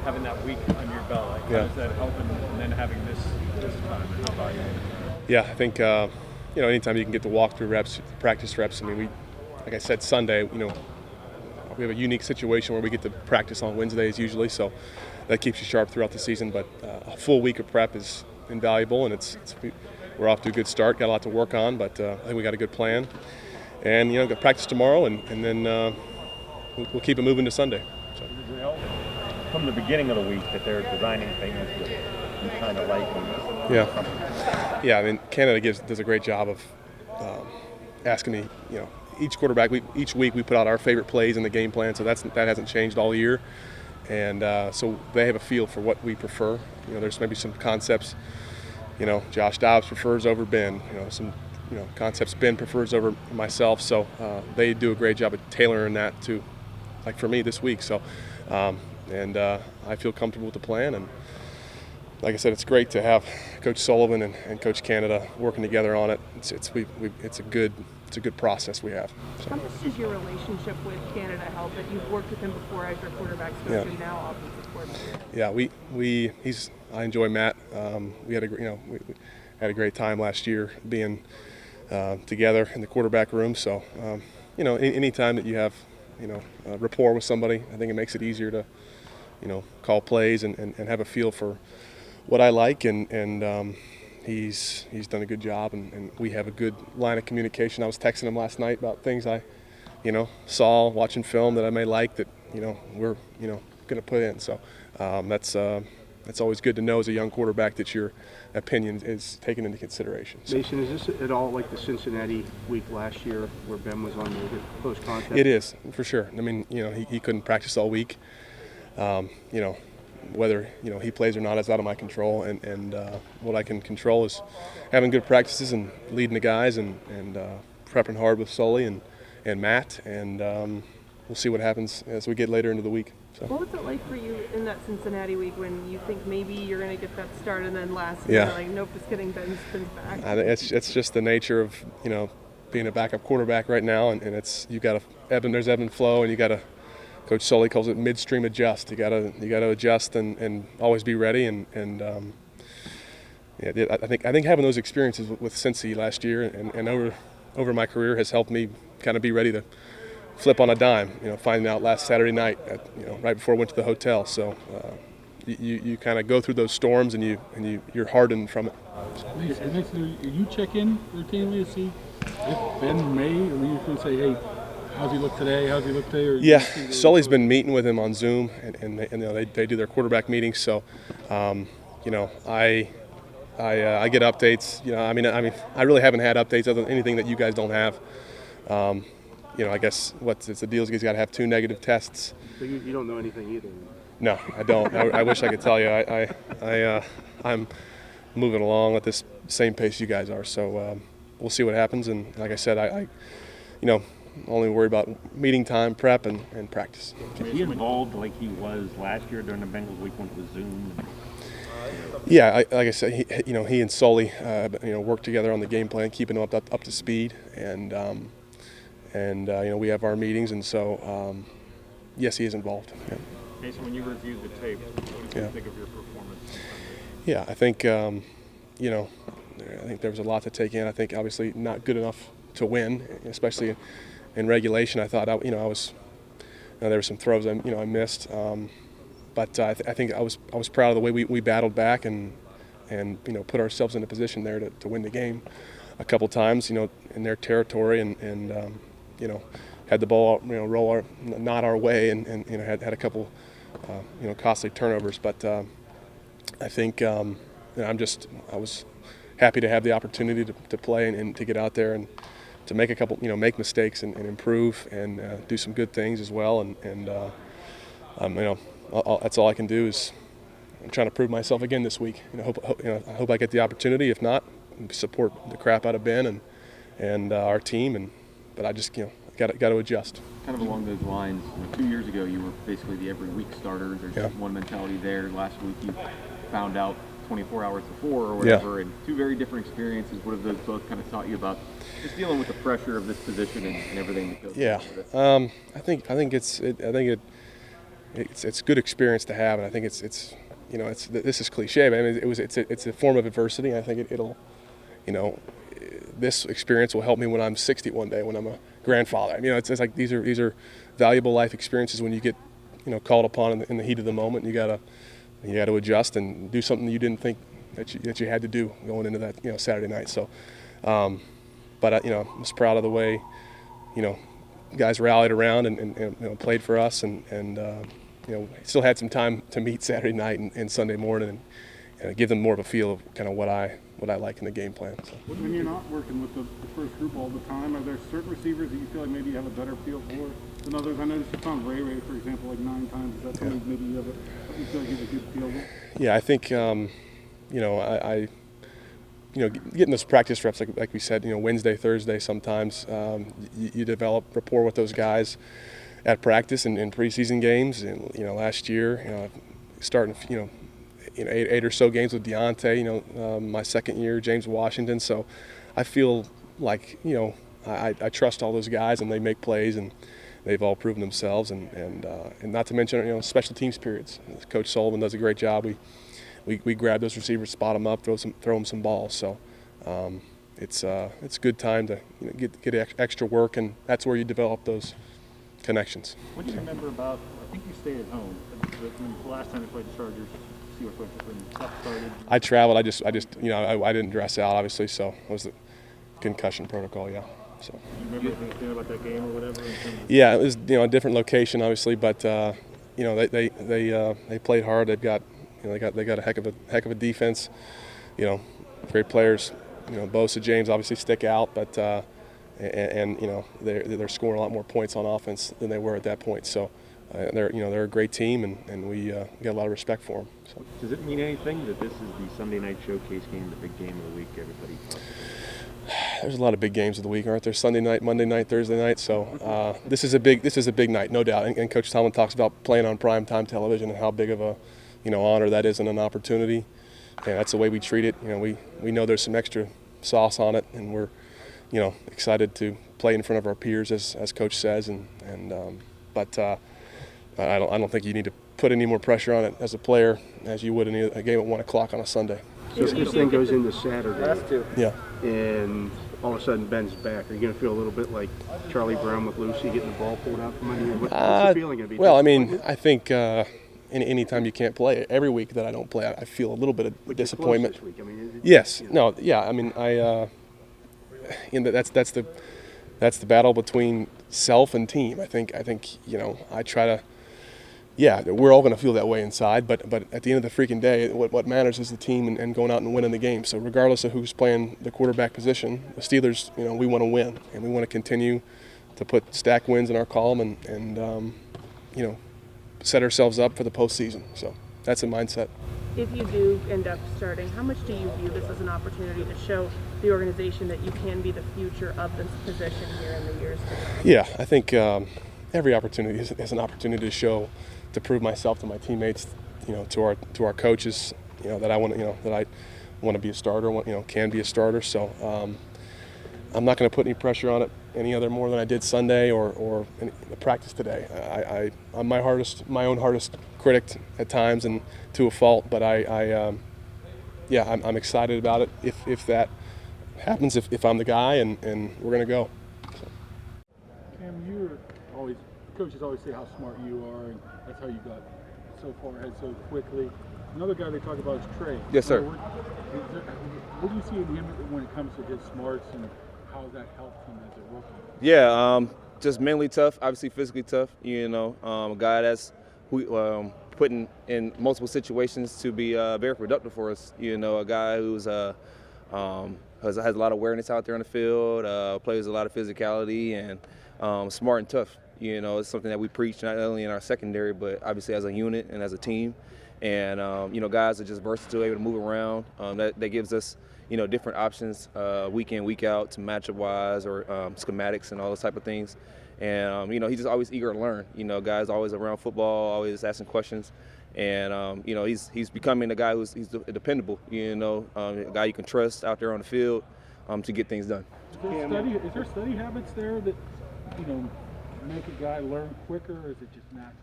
having that week under your belt? Like, how does that help, and then having this time? How valuable? Yeah, I think anytime you can get the walkthrough reps, practice reps. I mean, like I said, Sunday, we have a unique situation where we get to practice on Wednesdays usually, so that keeps you sharp throughout the season. But a full week of prep is invaluable, and we're off to a good start. Got a lot to work on, but I think we got a good plan. And got practice tomorrow, and then we'll keep it moving to Sunday. So. From the beginning of the week that they're designing things that you kind of like. Yeah. I mean, Canada does a great job of asking me. Each quarterback, each week we put out our favorite plays in the game plan, so that hasn't changed all year. And so they have a feel for what we prefer. There's maybe some concepts. Josh Dobbs prefers over Ben. Some concepts Ben prefers over myself. So they do a great job of tailoring that to, like for me this week. So I feel comfortable with the plan. And like I said, it's great to have Coach Sullivan and Coach Canada working together on it. It's a good process we have. So. How much does your relationship with Canada help that you've worked with him before as your quarterback coach and now offensive coordinator? Yeah, I enjoy Matt. We had we had a great time last year being together in the quarterback room. So any time that you have rapport with somebody, I think it makes it easier to call plays and have a feel for what I like, and he's done a good job, and we have a good line of communication. I was texting him last night about things I saw watching film that I may like that we're going to put in. So that's always good to know as a young quarterback that your opinion is taken into consideration. So. Mason, is this at all like the Cincinnati week last year where Ben was on the close contact? It is, for sure. I mean, he couldn't practice all week. Whether he plays or not is out of my control, and what I can control is having good practices and leading the guys and prepping hard with Sully and Matt, and we'll see what happens as we get later into the week. So. What was it like for you in that Cincinnati week when you think maybe you're going to get that start and then last year, like, nope, just kidding, Ben's back? It's just the nature of being a backup quarterback right now, and it's you got to there's ebb and flow, and you got to. Coach Sully calls it midstream adjust. You gotta adjust and always be ready. I think having those experiences with Cincy last year and over my career has helped me kind of be ready to flip on a dime. Finding out last Saturday night, right before I went to the hotel. So you kind of go through those storms and you're hardened from it. You check in routinely to see if Ben may, or you can say, hey. How's he look today? Or Sully's been meeting with him on Zoom, and they do their quarterback meetings. So, I get updates. I really haven't had updates other than anything that you guys don't have. I guess it's the deal is he's got to have 2 negative tests. So you don't know anything either? No, I don't. I wish I could tell you. I'm moving along at this same pace you guys are. So we'll see what happens. And like I said, I only worry about meeting time, prep, and practice. Is he involved like he was last year during the Bengals week when it was Zoom? Yeah, like I said, he and Sully, work together on the game plan, keeping him up to speed, and we have our meetings, and so yes, he is involved. Yeah. Jason, when you reviewed the tape, what did you think of your performance? Yeah, I think I think there was a lot to take in. I think obviously not good enough to win, especially in regulation. I thought there were some throws I missed, but I think I was proud of the way we battled back and put ourselves in a position there to win the game a couple times in their territory and had the ball roll not our way and had a couple costly turnovers, but I think I was happy to have the opportunity to play and to get out there and to make a couple, make mistakes and improve and do some good things as well. And that's all I can do is I'm trying to prove myself again this week. I hope I get the opportunity. If not, support the crap out of Ben and our team. But I just got to adjust. Kind of along those lines, 2 years ago you were basically the every week starter. There's one mentality there. Last week you found out 24 hours before or whatever, and 2 very different experiences. What have those both kind of taught you about just dealing with the pressure of this position and everything that goes with it? I think it's a good experience to have, and I think it's this is cliche, but I mean it's a form of adversity. And I think it'll this experience will help me when I'm 60 one day, when I'm a grandfather. I mean, it's like these are valuable life experiences when you get called upon in the heat of the moment. You gotta adjust and do something you didn't think that you had to do going into that Saturday night. So, but I was proud of the way guys rallied around and played for us, and still had some time to meet Saturday night and Sunday morning and give them more of a feel of kind of what I like in the game plan. So. When you're not working with the first group all the time, are there certain receivers that you feel like maybe you have a better feel for than others? I noticed you found Ray, for example, like 9 times. Is that something maybe you feel like you have a good feel with? Yeah, I think I getting those practice reps, like we said, Wednesday, Thursday, sometimes you develop rapport with those guys at practice and in preseason games. And last year, starting 8 or so games with Deontay, my second year, James Washington. So I feel like I trust all those guys, and they make plays, and they've all proven themselves. And not to mention special teams periods. Coach Sullivan does a great job. We grab those receivers, spot them up, throw them some balls. So it's a good time to get extra work, and that's where you develop those connections. What do you remember about? I think you stayed at home. The last time you played the Chargers, when stuff started. I traveled. I just I didn't dress out, obviously, so it was the concussion protocol. Yeah. So. You remember anything about that game or whatever? Yeah, it was a different location, obviously, but they played hard. They've got. They got a heck of a defense. Great players. Bosa, James obviously stick out, but they're scoring a lot more points on offense than they were at that point. So they're a great team, and we got a lot of respect for them. So. Does it mean anything that this is the Sunday night showcase game, the big game of the week? Everybody. There's a lot of big games of the week, aren't there? Sunday night, Monday night, Thursday night. So this is a big night, no doubt. And Coach Tomlin talks about playing on primetime television and how big of a honor that is and an opportunity, and that's the way we treat it. We know there's some extra sauce on it, and we're, excited to play in front of our peers, as Coach says, but I don't think you need to put any more pressure on it as a player as you would in a game at 1 o'clock on a Sunday. So if this thing goes into Saturday, yeah, and all of a sudden Ben's back, are you going to feel a little bit like Charlie Brown with Lucy getting the ball pulled out from under you? What's the feeling going to be? Well, I mean, I think. Any time you can't play, every week that I don't play, I feel a little bit of disappointment. This week. I mean, yes, no, yeah. I mean, that's the battle between self and team. I think I try to. Yeah, we're all going to feel that way inside, but at the end of the freaking day, what matters is the team and going out and winning the game. So regardless of who's playing the quarterback position, the Steelers, we want to win, and we want to continue to put stack wins in our column and set ourselves up for the postseason. So that's a mindset. If you do end up starting, how much do you view this as an opportunity to show the organization that you can be the future of this position here in the years to come? Yeah, I think every opportunity is an opportunity to prove myself to my teammates, to our coaches, that I want to be a starter, can be a starter. So I'm not going to put any pressure on it any other more than I did Sunday or in the practice today. I'm my own hardest critic at times and to a fault, but I'm excited about it if that happens, if I'm the guy and we're going to go. So. Cam, coaches always say how smart you are, and that's how you got so far ahead so quickly. Another guy they talk about is Tre. Yes, sir. What do you see in him when it comes to his smarts and how that helps him as a rookie? Yeah, just mentally tough, obviously physically tough. A guy that's putting in multiple situations to be very productive for us. A guy who's has a lot of awareness out there on the field, plays a lot of physicality, and smart and tough. It's something that we preach not only in our secondary, but obviously as a unit and as a team. And guys are just versatile, able to move around. That gives us different options week in, week out, to matchup wise or schematics and all those type of things. And he's just always eager to learn. Guys always around football, always asking questions. And he's becoming a guy he's dependable. A guy you can trust out there on the field to get things done. Is there study habits there that make a guy learn quicker, or is it just natural?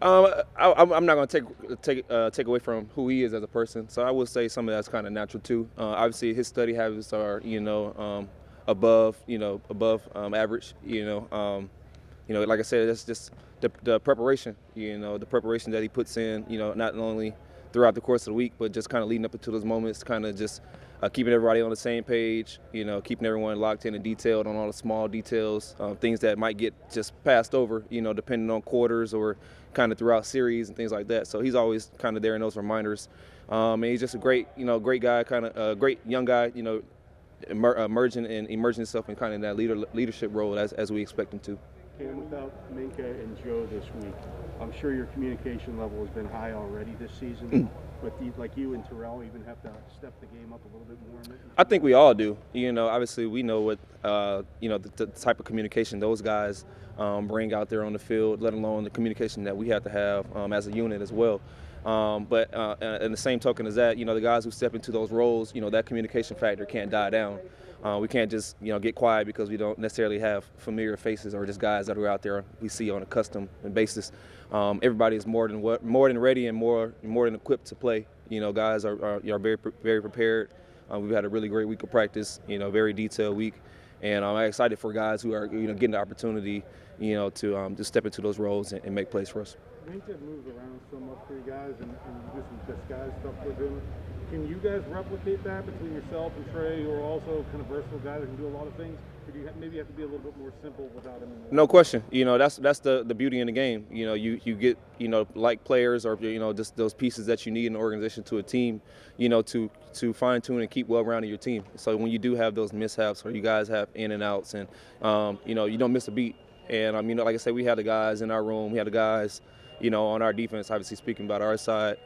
I'm not going to take away from who he is as a person. So I would say some of that's kind of natural too. Obviously, his study habits are above average. Like I said, that's just the preparation. The preparation that he puts in. Not only throughout the course of the week, but just kind of leading up into those moments, kind of just keeping everybody on the same page. Keeping everyone locked in and detailed on all the small details, things that might get just passed over. Depending on quarters or kind of throughout series and things like that. So he's always kind of there in those reminders. And he's just a great guy, kind of a great young guy. Emerging himself in kind of that leadership role as we expect him to. And without Minka and Joe this week, I'm sure your communication level has been high already this season. But like you and Terrell even have to step the game up a little bit more? I think we all do. Obviously we know what, the type of communication those guys bring out there on the field, let alone the communication that we have to have as a unit as well. But in the same token as that, the guys who step into those roles, that communication factor can't die down. We can't just, get quiet because we don't necessarily have familiar faces or just guys that are out there we see on a custom basis. Everybody is more than ready and more than equipped to play. Guys are very prepared. We've had a really great week of practice. Very detailed week, and I'm excited for guys who are getting the opportunity, to step into those roles and make plays for us. Minka moves around so much for you guys, and you do some disguise stuff with him. Can you guys replicate that between yourself and Tre, who are also kind of versatile guys that can do a lot of things? Or do you maybe have to be a little bit more simple without him? No question. That's the beauty in the game. You get like players or just those pieces that you need in the organization to a team, to fine tune and keep well-rounded your team. So when you do have those mishaps or you guys have in and outs and you don't miss a beat. And like I said, we had the guys in our room. We had the guys, on our defense. Obviously speaking about our side.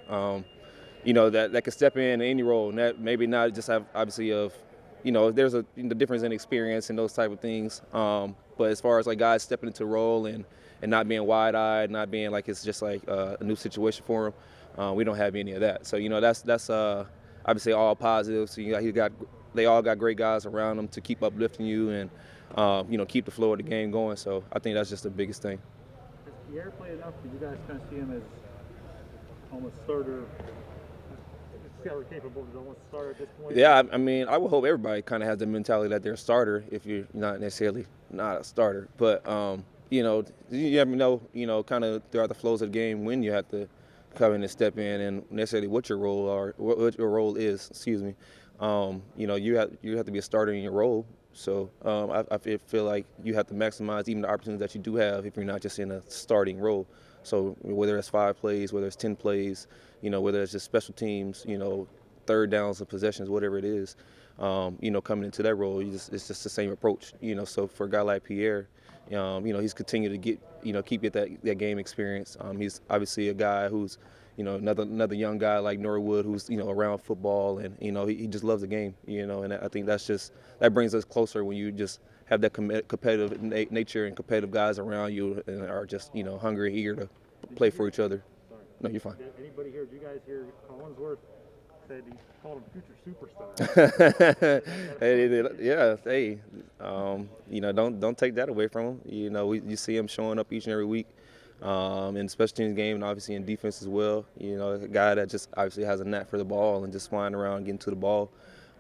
That can step in any role, and that maybe not just have obviously there's the difference in experience and those type of things. But as far as like guys stepping into a role and not being wide-eyed, not being like it's just like a new situation for them, we don't have any of that. So that's obviously all positive. So they all got great guys around them to keep uplifting you and keep the flow of the game going. So I think that's just the biggest thing. Has Pierre played enough? Do you guys kind of see him as almost starter? Capable of almost starter at this point? Yeah, I would hope everybody kind of has the mentality that they're a starter if you're not necessarily not a starter. But, you never know, kind of throughout the flows of the game when you have to come in and step in and necessarily what your role is, excuse me. You have to be a starter in your role. So I feel like you have to maximize even the opportunities that you do have if you're not just in a starting role. So whether it's 5 plays, whether it's 10 plays, whether it's just special teams, third downs and possessions, whatever it is, coming into that role, it's just the same approach. So for a guy like Pierre, he's continued to keep that game experience. He's obviously a guy who's, another young guy like Norwood who's, around football and, he just loves the game, and I think that brings us closer when you just have that competitive nature and competitive guys around you and are just, hungry and eager to play for each other. Sorry. No, you're fine. Anybody here, did you guys hear Collinsworth said he called him future superstar? Hey, don't take that away from him. You see him showing up each and every week in special teams game and obviously in defense as well. A guy that just obviously has a knack for the ball and just flying around getting to the ball.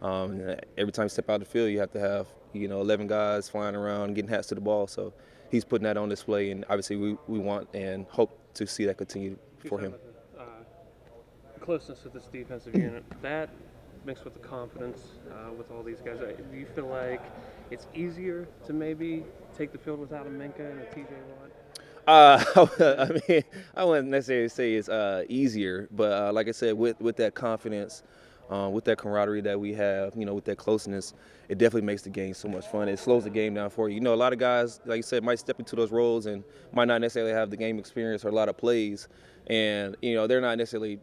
Every time you step out the field, you have to have 11 guys flying around getting hats to the ball. So he's putting that on display, and obviously we want and hope to see that continue for him. Closeness of this defensive unit, that mixed with the confidence with all these guys, do you feel like it's easier to maybe take the field without a Minka and a TJ Watt? I wouldn't necessarily say it's easier, but like I said, with that confidence, with that camaraderie that we have, with that closeness, it definitely makes the game so much fun. It slows the game down for you. A lot of guys, like you said, might step into those roles and might not necessarily have the game experience or a lot of plays, and they're not necessarily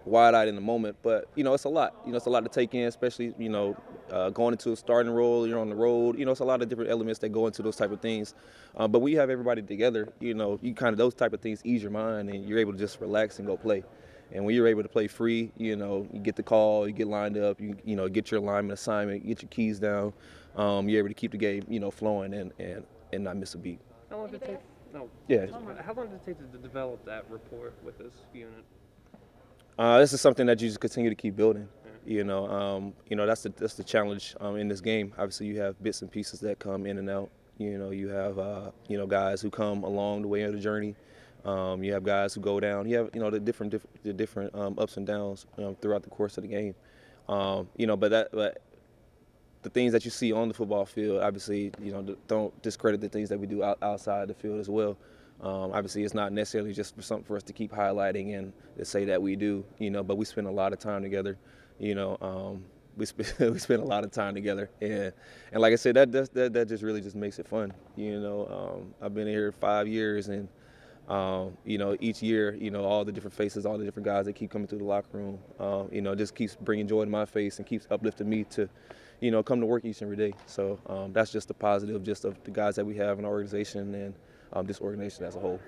wide-eyed in the moment. But it's a lot. It's a lot to take in, especially going into a starting role. You're on the road. It's a lot of different elements that go into those type of things. But we have everybody together. You kind of those type of things ease your mind, and you're able to just relax and go play. And when you're able to play free, you get the call, you get lined up, you get your alignment assignment, get your keys down, you're able to keep the game, flowing and not miss a beat. How long did it take No. Yeah. How long did it take to develop that rapport with this unit? This is something that you just continue to keep building. You know, that's the challenge in this game. Obviously, you have bits and pieces that come in and out. You know, you have guys who come along the way of the journey. You have guys who go down. You have the different ups and downs throughout the course of the game. But the things that you see on the football field, obviously, don't discredit the things that we do outside the field as well. Obviously, it's not necessarily just something for us to keep highlighting and to say that we do, but we spend a lot of time together. We spend a lot of time together, and like I said, that just really just makes it fun. I've been here 5 years, and each year, all the different faces, all the different guys that keep coming through the locker room, just keeps bringing joy to my face and keeps uplifting me to, come to work each and every day. So that's just the positive, just of the guys that we have in our organization and this organization as a whole.